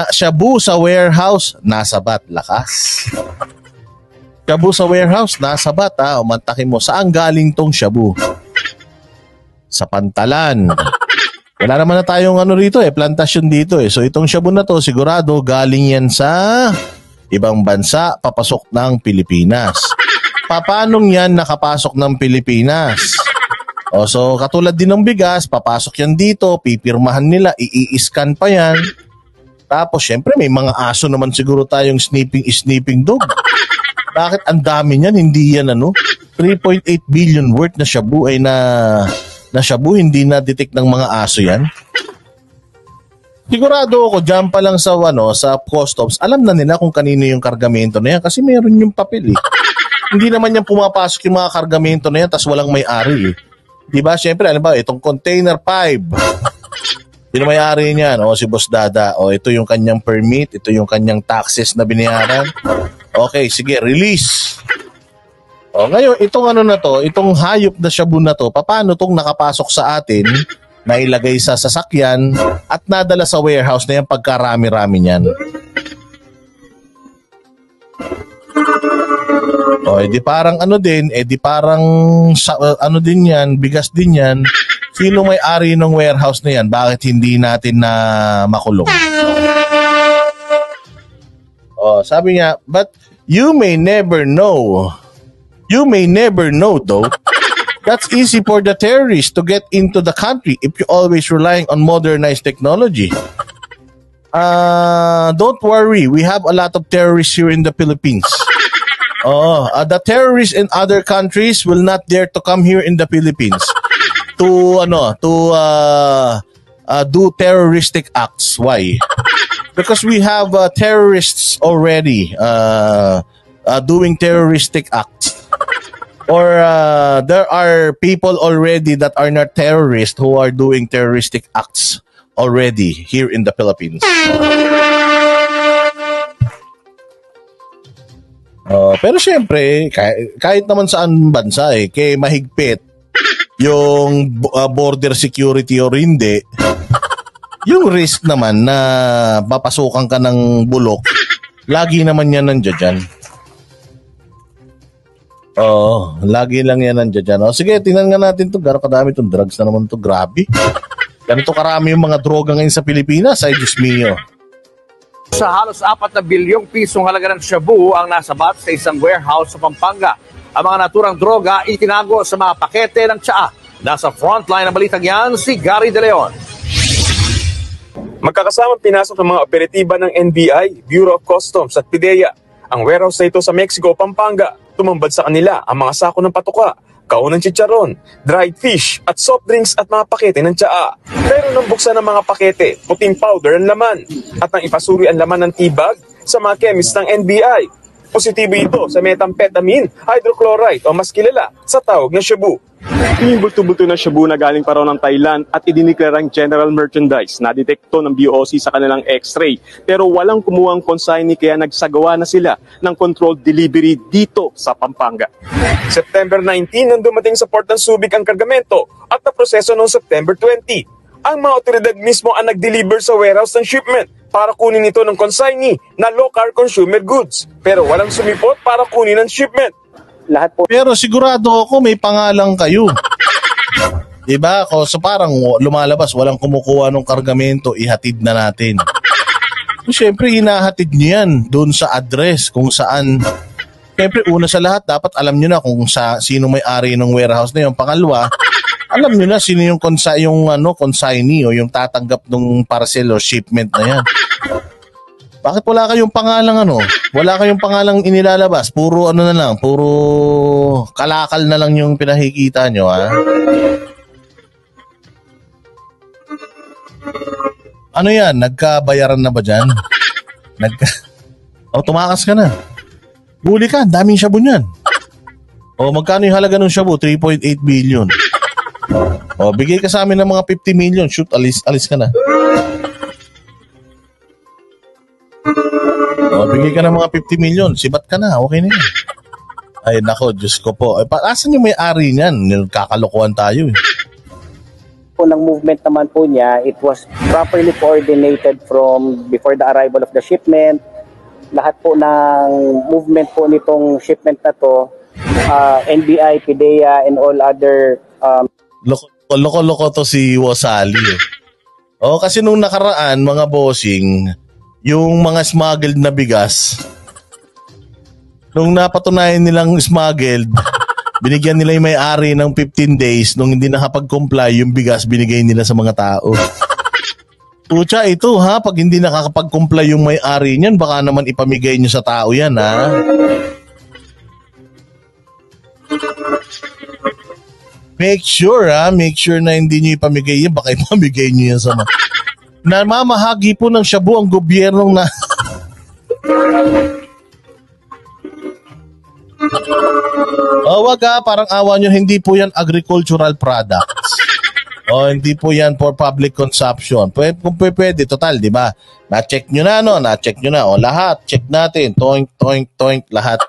Shabu sa warehouse, nasa bat, lakas. Shabu sa warehouse, nasa bat, umantakin mo. Saan galing tong shabu? Sa Pantalan. Wala naman na tayong rito plantasyon dito So itong shabu na to, sigurado galing yan sa ibang bansa, papasok ng Pilipinas. Paano yan nakapasok ng Pilipinas? So katulad din ng bigas, papasok yan dito, pipirmahan nila, i-scan pa yan. Tapos syempre may mga aso naman siguro tayong sniffing dog. Bakit ang dami niyan? Hindi yan 3.8 billion worth na shabu ay na shabu, hindi na detect ng mga aso yan. Sigurado ako diyan pa lang sa sa customs, alam na nila kung kanino yung kargamento na yan kasi meron yung papel Hindi naman yan pumapasok yung mga kargamento na yan tas walang may-ari Diba? Syempre, alam ba, itong container 5. Sino may-ari niyan? Si Boss Dada. Ito yung kanyang permit, ito yung kanyang taxes na binayaran. Okay, sige, release. Ngayon, itong itong hayop na shabu na to, paano tong nakapasok sa atin, nailagay sa sasakyan, at nadala sa warehouse na yan pagkarami-rami niyan? Di parang parang din yan, bigas din yan. Sino may-ari ng warehouse na yan? Bakit hindi natin na makulong? Sabi niya, but you may never know. You may never know though. That's easy for the terrorists to get into the country if you're always relying on modernized technology. Don't worry, we have a lot of terrorists here in the Philippines. The terrorists in other countries will not dare to come here in the Philippines to do terroristic acts. Why? Because we have terrorists already doing terroristic acts. Or there are people already that are not terrorists who are doing terroristic acts already here in the Philippines. Pero syempre, kahit naman saan bansa kay mahigpit yung border security or hindi, yung risk naman na papasukan ka ng bulok, lagi naman yan nandiyan. Lagi lang yan nandiyan. Sige, tingnan nga natin to. Gano'ng kadami itong drugs na naman to. Grabe. Ganito karami yung mga droga ngayon sa Pilipinas. Ay, Diyos mio. Sa halos 4 na bilyong pisong halaga ng shabu ang nasabat sa isang warehouse sa Pampanga. Ang mga naturang droga itinago sa mga pakete ng tsaa. Nasa frontline ng balitang yan, si Gary De Leon. Magkakasamang pinasok ng mga operatiba ng NBI, Bureau of Customs at PIDEA. Ang warehouse na ito sa Mexico, Pampanga. Tumambad sa kanila ang mga sako ng patuka, kahon ng chicharon, dried fish at soft drinks at mga pakete ng tsaa. Pero nang buksan ng mga pakete, puting powder ang laman at nang ipasuri ang laman ng tibag sa mga chemist ng NBI. Positibo ito sa methamphetamine, hydrochloride o mas kilala sa tawag na shabu. Yung bulto-bulto na shabu na galing pa raw ng Thailand at idineklarang general merchandise na detekto ng BOC sa kanilang x-ray. Pero walang kumuhang consignee kaya nagsagawa na sila ng controlled delivery dito sa Pampanga. September 19 nang dumating sa Port ng Subic ang kargamento at naproseso noong September 20. Ang mga otoridad mismo ang nag-deliver sa warehouse ng shipment para kunin ito ng consignee na low-carb consumer goods. Pero walang sumipot para kunin ang shipment. Lahat po. Pero sigurado ako may pangalang kayo. Diba? So parang lumalabas, walang kumukuha ng kargamento, ihatid na natin. So, siyempre, hinahatid nyo yan doon sa address kung saan. Siyempre, una sa lahat, dapat alam nyo na kung sino may-ari ng warehouse na yun. Pangalawa, alam nyo na sino yung consignee o yung tatanggap ng parcel o shipment na yan. Bakit wala kayong pangalang Wala kayong pangalang inilalabas. Puro na lang, puro kalakal na lang yung pinakikita nyo, ha? Ano yan? Nagkabayaran na ba dyan? Tumakas ka na. Huli ka, daming shabu niyan. Magkano yung halaga ng shabu? 3.8 billion. Bigay ka sa amin ng mga 50 million. Shoot, alis ka na. Bigay ka ng mga 50 million. Sibat ka na. Okay na yun. Ay, nako, Diyos ko po. Asan yung may-ari niyan? Kakalokohan tayo. po ng movement naman po niya, it was properly coordinated from before the arrival of the shipment. Lahat po ng movement po nitong shipment na to, NBI, PIDEA, and all other Loko-loko to si Wasali. Kasi nung nakaraan, mga bossing, yung mga smuggled na bigas, nung napatunayan nilang smuggled, binigyan nila yung may-ari ng 15 days. Nung hindi nakapag-comply, yung bigas binigay nila sa mga tao. Pucha, ito ha, pag hindi nakakapag-comply yung may-ari niyan, baka naman ipamigay nyo sa tao yan ha. Make sure na hindi nyo ipamigay yan, baka ipamigay nyo yan sa mga... Namamahagi po ng shabu ang gobyernong na... Wag parang awa nyo, hindi po yan agricultural products. Hindi po yan for public consumption. Kung pwede, total, di ba? Na-check nyo na, na-check nyo na. Lahat, check natin. Toink, toink, toink, lahat.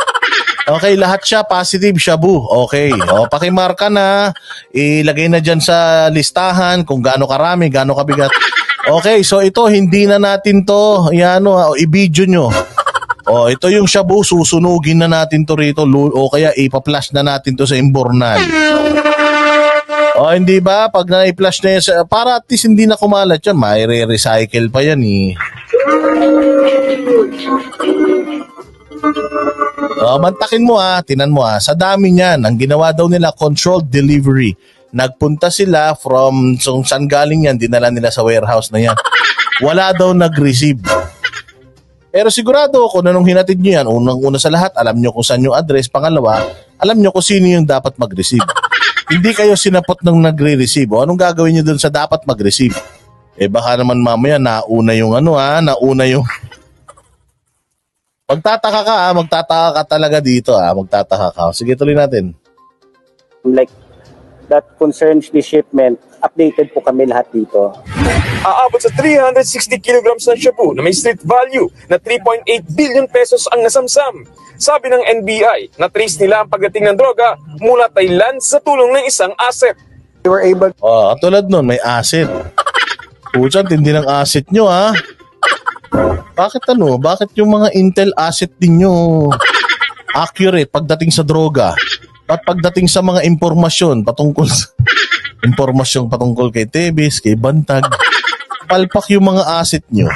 Okay, lahat siya positive shabu. Okay. Pakimarka na. Ilagay na dyan sa listahan kung gaano karami, gaano kabigat. Okay, so ito, hindi na natin to, i-video nyo. Ito yung shabu, susunugin na natin to rito. O kaya ipa-flash na natin to sa imbornal. Hindi ba? Pag na-i-flash na yan, para at least hindi na kumalat yan. Mai-recycle pa yan eh. Mantakin mo tinan mo sa dami niyan, ang ginawa daw nila controlled delivery. Nagpunta sila from saan galing yan, dinala nila sa warehouse na yan. Wala daw nag-receive. Pero sigurado ako na nung hinatid nyo yan, unang-una sa lahat, alam nyo kung saan yung address. Pangalawa, alam nyo kung sino yung dapat mag-receive. Hindi kayo sinapot ng nagre-receive. Anong gagawin nyo dun sa dapat mag-receive? Baka naman mamaya nauna yung nauna yung... Magtataka ka talaga dito magtataka ka. Sige, tuloy natin. Like, that concerns the shipment, updated po kami lahat dito. Aabot sa 360 kilograms ng shabu na may street value na 3.8 billion pesos ang nasamsam. Sabi ng NBI, na-trace nila ang pagdating ng droga mula Thailand sa tulong ng isang asset. We were able... Tulad nun, may asset. Puchan, tindi ng asset nyo Bakit yung mga intel asset ninyo accurate pagdating sa droga at pagdating sa mga impormasyon patungkol kay Tebes, kay Bantag, palpak yung mga asset nyo.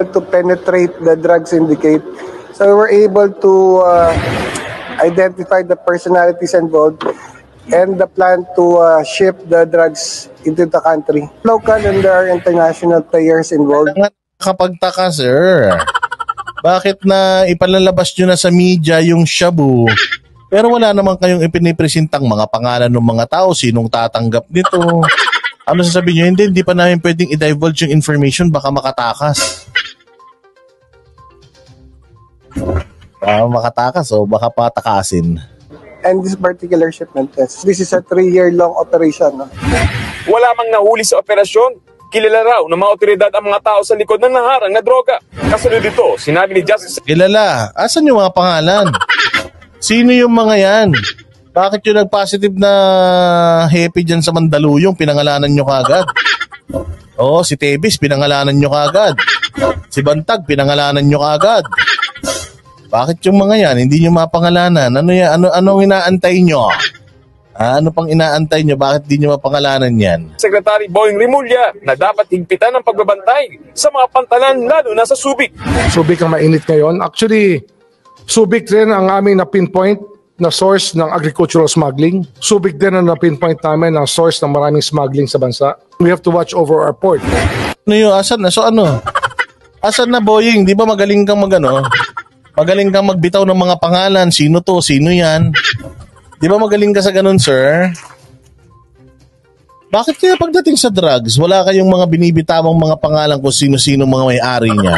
To penetrate the drug syndicate, so we were able to identify the personalities involved and the plan to ship the drugs into the country. Local and there are international players involved. Kapagtaka, sir. Bakit na ipalalabas nyo na sa media yung shabu, pero wala naman kayong ipinipresentang mga pangalan ng mga tao, sinong tatanggap nito? Ano sasabihin nyo? Hindi pa namin pwedeng i-divulge yung information, baka makatakas. Makatakas o baka patakasin. And this particular shipment, this is a 3-year-long operation. Wala mang nahuli sa operasyon. Kilala raw ng mga otoridad ang mga tao sa likod ng naharang na droga. Kasunod dito, sinabi ni Justice... Kilala? Asan yung mga pangalan? Sino yung mga yan? Bakit yung nag-positive na happy dyan sa Mandaluyong, pinangalanan nyo kagad? Si Tebis, pinangalanan nyo kagad. Si Bantag, pinangalanan nyo kagad. Bakit yung mga yan, hindi nyo mapangalanan? Anong inaantay nyo? Ano pang inaantay nyo? Bakit di nyo mapangalanan yan? Secretary Boying Rimulya na dapat higpitan ang pagbabantay sa mga pantalan lalo na sa Subic. Subic ang mainit ngayon. Actually, Subic rin ang aming na-pinpoint na source ng agricultural smuggling. Subic din ang na-pinpoint namin na source ng maraming smuggling sa bansa. We have to watch over our port. Asan na? Asan na, Boying? Di ba magaling kang magaling kang magbitaw ng mga pangalan, sino to, sino yan. Di ba magaling ka sa ganun, sir? Bakit kaya pagdating sa drugs, wala kayong mga binibitawang mga pangalan kung sino-sino mga may-ari niya?